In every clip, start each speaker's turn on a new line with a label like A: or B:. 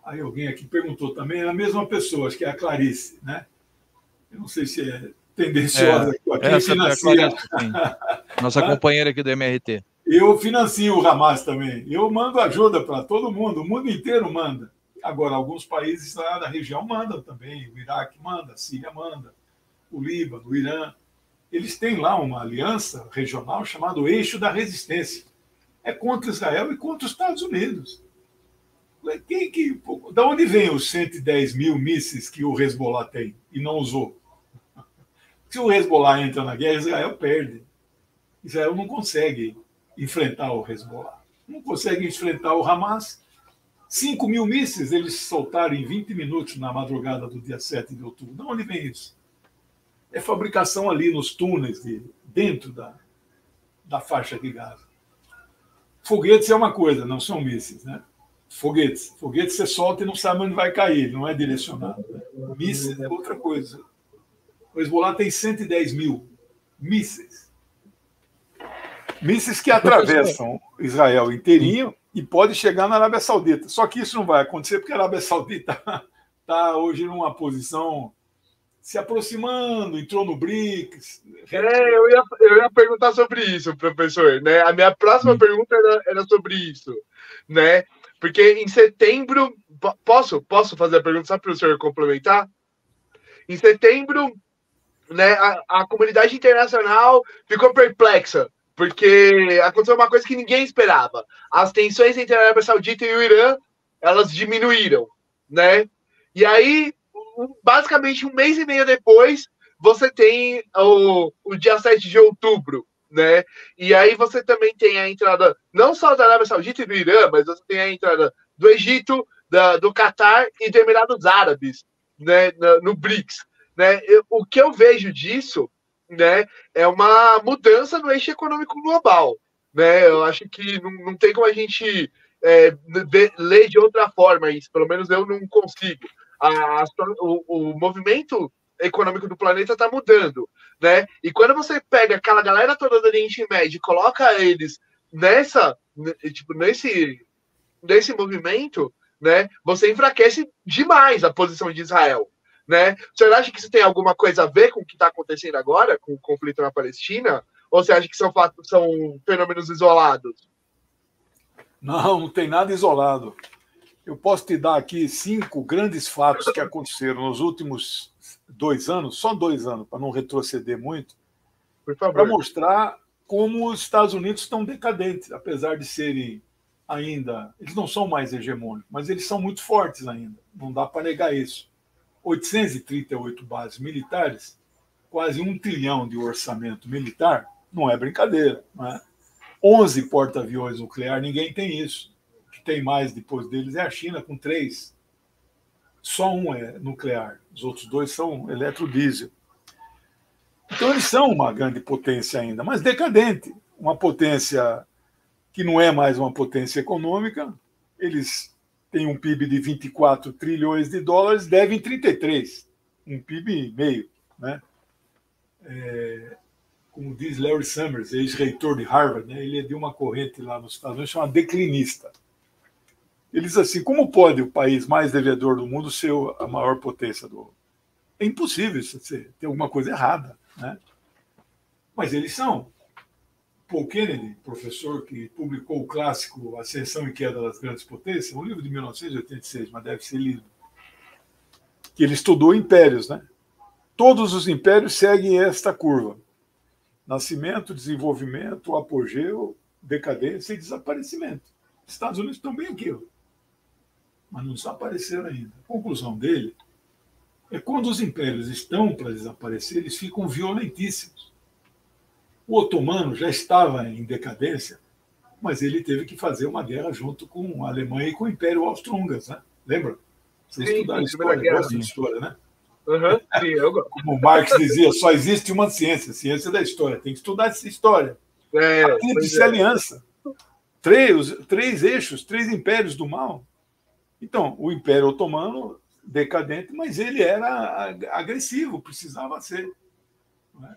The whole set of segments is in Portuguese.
A: Aí alguém aqui perguntou também, é a mesma pessoa, acho que é a Clarice, né? Eu não sei se é tendenciosa. Quem
B: Essa é a
A: financia?
B: Clarice, sim. Nossa companheira aqui do MRT.
A: Eu financio o Hamas também. Eu mando ajuda para todo mundo, o mundo inteiro manda. Agora, alguns países lá da região mandam também. O Iraque manda, a Síria manda, o Líbano, o Irã. Eles têm lá uma aliança regional chamada Eixo da Resistência. É contra Israel e contra os Estados Unidos. Da onde vem os 110 mil mísseis que o Hezbollah tem e não usou? Se o Hezbollah entra na guerra, Israel perde. Israel não consegue enfrentar o Hezbollah. Não consegue enfrentar o Hamas. 5 mil mísseis eles soltaram em 20 minutos na madrugada do dia 7 de outubro. De onde vem isso? É fabricação ali nos túneis, dentro da faixa de Gaza. Foguetes é uma coisa, não são mísseis, né? Foguetes você solta e não sabe onde vai cair, não é direcionado. Né? Mísseis é outra coisa. O Hezbollah tem 110 mil mísseis. Mísseis que atravessam Israel inteirinho e pode chegar na Arábia Saudita. Só que isso não vai acontecer porque a Arábia Saudita está hoje numa posição se aproximando, entrou no BRICS.
C: Eu ia perguntar sobre isso, professor. Né? A minha próxima pergunta era sobre isso. Né? Porque em setembro... Posso fazer a pergunta só para o senhor complementar? Em setembro, né, a comunidade internacional ficou perplexa, porque aconteceu uma coisa que ninguém esperava. As tensões entre a Arábia Saudita e o Irã, elas diminuíram, né? E aí, basicamente, um mês e meio depois, você tem o dia 7 de outubro, né? E aí você também tem a entrada, não só da Arábia Saudita e do Irã, mas você tem a entrada do Egito, do Catar e dos Emirados Árabes, né, no BRICS. Né? O que eu vejo disso, né, é uma mudança no eixo econômico global. Né? Eu acho que não tem como a gente ler de outra forma isso, pelo menos eu não consigo. O movimento econômico do planeta está mudando. Né? E quando você pega aquela galera toda do Oriente Médio e coloca eles nesse movimento, né, você enfraquece demais a posição de Israel. Né? Você acha que isso tem alguma coisa a ver com o que está acontecendo agora, com o conflito na Palestina? Ou você acha que são fenômenos isolados?
A: Não tem nada isolado. Eu posso te dar aqui 5 grandes fatos que aconteceram nos últimos 2 anos, só 2 anos, para não retroceder muito, para mostrar como os Estados Unidos estão decadentes, apesar de serem ainda... Eles não são mais hegemônicos, mas eles são muito fortes ainda. Não dá para negar isso. 838 bases militares, quase 1 trilhão de orçamento militar, não é brincadeira. Não é? 11 porta-aviões nucleares, ninguém tem isso. O que tem mais depois deles é a China, com 3. Só um é nuclear, os outros 2 são eletrodiesel. Então, eles são uma grande potência ainda, mas decadente. Uma potência que não é mais uma potência econômica. Eles têm um PIB de 24 trilhões de dólares, devem 33. Um PIB meio. Né? Como diz Larry Summers, ex-reitor de Harvard, né? Ele é de uma corrente lá nos Estados Unidos chamada declinista. Ele diz assim, como pode o país mais devedor do mundo ser a maior potência do mundo? É impossível isso ser. Tem alguma coisa errada. Né? Mas eles são. Paul Kennedy, professor que publicou o clássico Ascensão e Queda das Grandes Potências, um livro de 1986, mas deve ser lido, que ele estudou impérios. Né? Todos os impérios seguem esta curva. Nascimento, desenvolvimento, apogeu, decadência e desaparecimento. Os Estados Unidos estão bem aqui, mas não desapareceram ainda. A conclusão dele é que quando os impérios estão para desaparecer, eles ficam violentíssimos. O otomano já estava em decadência, mas ele teve que fazer uma guerra junto com a Alemanha e com o Império Austro-Húngaro. Né? Lembra? Vocês estudaram história, gostam de história, né?
C: Sim, eu gosto.
A: Como Marx dizia, só existe uma ciência, a ciência da história. Tem que estudar essa história. A tríplice aliança. 3 eixos, 3 impérios do mal. Então, o Império Otomano, decadente, mas ele era agressivo, precisava ser. Né?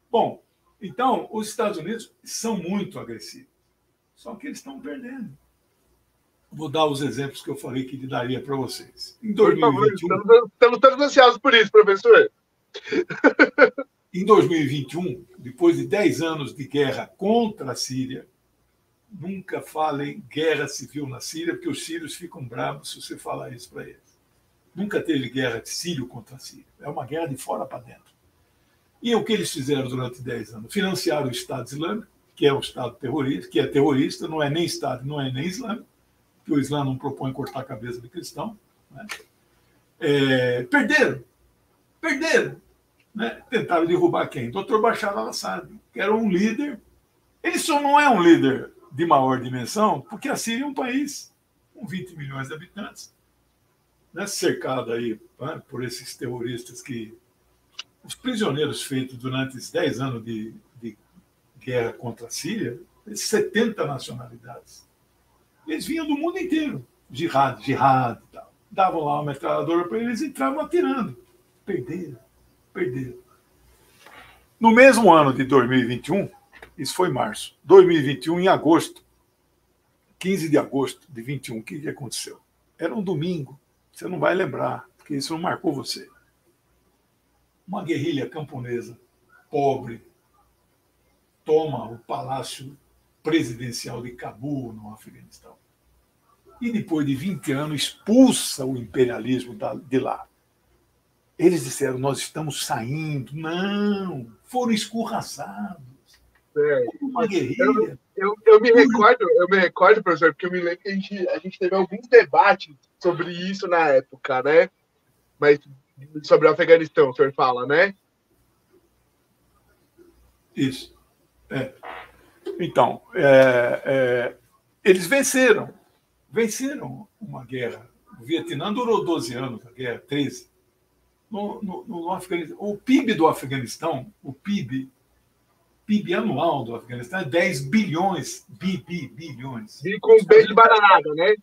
A: Bom, então, os Estados Unidos são muito agressivos. Só que eles estão perdendo. Vou dar os exemplos que eu falei que ele daria para vocês. Em
C: Por favor,
A: 2021,
C: estamos todos ansiosos por isso, professor.
A: em 2021, depois de 10 anos de guerra contra a Síria, nunca falem guerra civil na Síria, porque os sírios ficam bravos se você falar isso para eles. Nunca teve guerra de sírio contra a Síria. É uma guerra de fora para dentro. E o que eles fizeram durante 10 anos? Financiaram o Estado Islâmico, que é um Estado terrorista, que é terrorista, não é nem Estado, não é nem Islâmico, porque o Islã não propõe cortar a cabeça de cristão. Né? Perderam. Né? Tentaram derrubar quem? Dr. Bashar al-Assad, que era um líder. Ele só não é um líder de maior dimensão, porque a Síria é um país com 20 milhões de habitantes, né? Cercado aí, né, por esses terroristas que... Os prisioneiros feitos durante esses 10 anos de guerra contra a Síria, 70 nacionalidades. Eles vinham do mundo inteiro. Jihad e tal. Davam lá uma metralhadora para eles e entravam atirando. Perderam. No mesmo ano de 2021, isso foi março, 2021, em agosto, 15 de agosto de 21, o que aconteceu? Era um domingo, você não vai lembrar, porque isso não marcou você. Uma guerrilha camponesa, pobre, toma o palácio presidencial de Cabul, no Afeganistão. E depois de 20 anos expulsa o imperialismo de lá. Eles disseram, nós estamos saindo. Não, foram escorraçados. Uma guerrilha.
C: Eu me recordo, professor, porque eu me lembro que a gente teve alguns debates sobre isso na época, né? Mas sobre o Afeganistão, o senhor fala, né?
A: Isso. Então, eles venceram uma guerra. O Vietnã durou 12 anos, a guerra, 13. No Afeganistão, o PIB do Afeganistão, o PIB anual do Afeganistão é 10 bilhões. Bilhões.
C: E com B de bananada, né?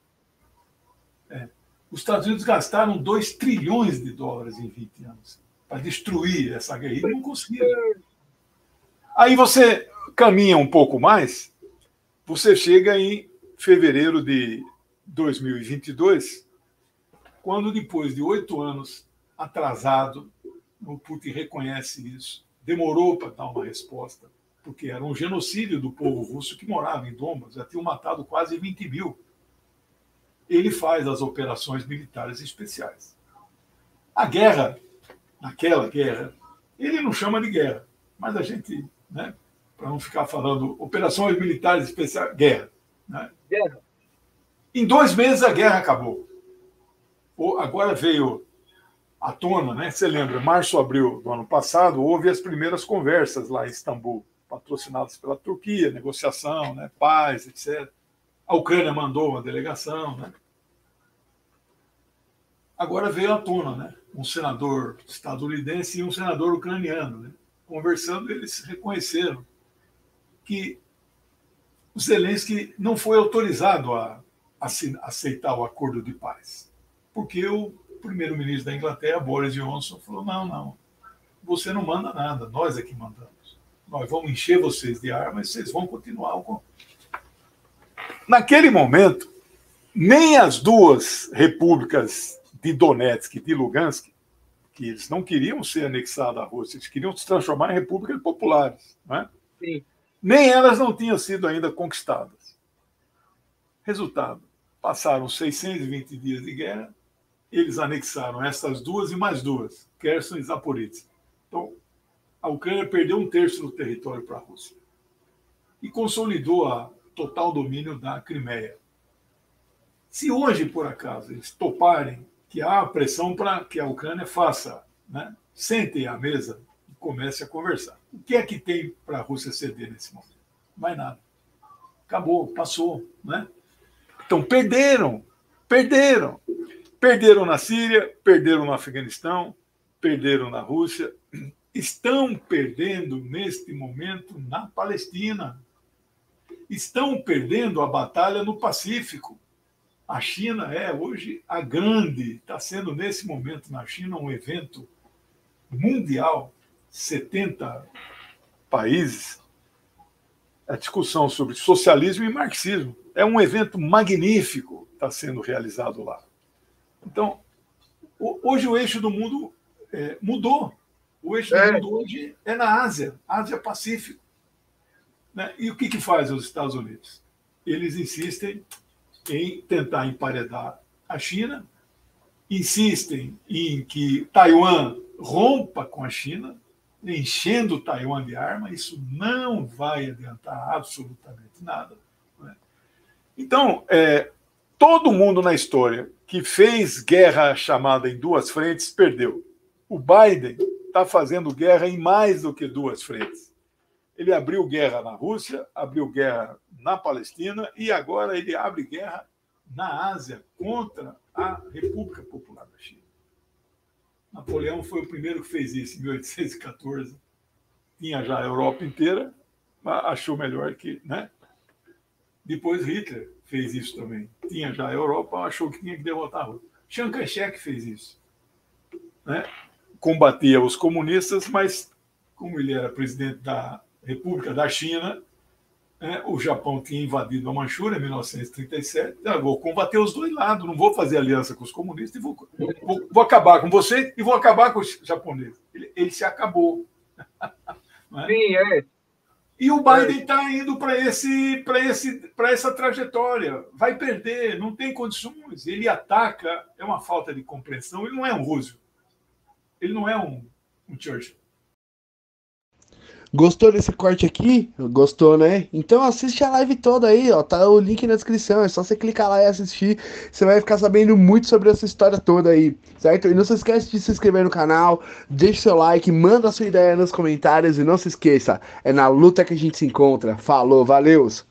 A: Os Estados Unidos gastaram 2 trilhões de dólares em 20 anos para destruir essa guerra e não conseguiram. Aí você caminha um pouco mais, você chega em fevereiro de 2022, quando depois de 8 anos atrasado, o Putin reconhece isso, demorou para dar uma resposta, porque era um genocídio do povo russo que morava em Donbas, já tinham matado quase 20 mil. Ele faz as operações militares especiais. A guerra, naquela guerra, ele não chama de guerra, mas a gente, né, para não ficar falando operações militares especiais, guerra. Né?
C: Guerra.
A: Em 2 meses a guerra acabou. Agora veio à tona, né? Você lembra, março, abril do ano passado, houve as primeiras conversas lá em Istambul, patrocinadas pela Turquia, negociação, né, paz, etc. A Ucrânia mandou uma delegação, né? Agora veio à tona, né? Um senador estadunidense e um senador ucraniano, né? Conversando, eles reconheceram que o Zelensky não foi autorizado a aceitar o acordo de paz, porque o primeiro-ministro da Inglaterra, Boris Johnson, falou, não, você não manda nada, nós é que mandamos. Nós vamos encher vocês de armas e vocês vão continuar o... Naquele momento, nem as 2 repúblicas de Donetsk e de Lugansk, que eles não queriam ser anexadas à Rússia, eles queriam se transformar em repúblicas populares, né?
C: Sim.
A: Nem elas não tinham sido ainda conquistadas. Resultado, passaram 620 dias de guerra, eles anexaram essas 2 e mais 2, Kherson e Zaporizhzhia. Então, a Ucrânia perdeu 1/3 do território para a Rússia e consolidou o total domínio da Crimeia. Se hoje, por acaso, eles toparem que há pressão para que a Ucrânia faça, né, sente à mesa e comece a conversar. O que é que tem para a Rússia ceder nesse momento? Mais nada. Acabou, passou. Né? Então, perderam. Perderam na Síria, perderam no Afeganistão, perderam na Rússia. Estão perdendo, neste momento, na Palestina. Estão perdendo a batalha no Pacífico. A China é hoje a grande, está sendo nesse momento na China um evento mundial, 70 países, a discussão sobre socialismo e marxismo. É um evento magnífico, está sendo realizado lá. Então, hoje o eixo do mundo mudou. O eixo do mundo hoje é na Ásia, Ásia-Pacífico. Né? E o que faz os Estados Unidos? Eles insistem em tentar emparedar a China, insistem em que Taiwan rompa com a China, enchendo Taiwan de arma. Isso não vai adiantar absolutamente nada. Né? Então, todo mundo na história que fez guerra chamada em duas frentes perdeu. O Biden está fazendo guerra em mais do que duas frentes. Ele abriu guerra na Rússia, abriu guerra na Palestina e agora ele abre guerra na Ásia contra a República Popular da China. Napoleão foi o primeiro que fez isso em 1814. Tinha já a Europa inteira, mas achou melhor que... Né? Depois Hitler fez isso também. Tinha já a Europa, achou que tinha que derrotar a Rússia. Chiang Kai-shek fez isso. Né? Combatia os comunistas, mas como ele era presidente da República da China, o Japão tinha invadido a Manchúria em 1937. Eu vou combater os dois lados, não vou fazer aliança com os comunistas, e vou acabar com você e vou acabar com os japoneses. Ele se acabou. Né?
C: Sim,
A: E o Biden está indo para essa trajetória. Vai perder, não tem condições. Ele ataca, é uma falta de compreensão. Ele não é um Roosevelt. Ele não é um Churchill.
D: Gostou desse corte aqui? Gostou, né? Então assiste a live toda aí, ó. Tá o link na descrição. É só você clicar lá e assistir. Você vai ficar sabendo muito sobre essa história toda aí, certo? E não se esquece de se inscrever no canal, deixa seu like, manda a sua ideia nos comentários e não se esqueça, é na luta que a gente se encontra. Falou, valeus!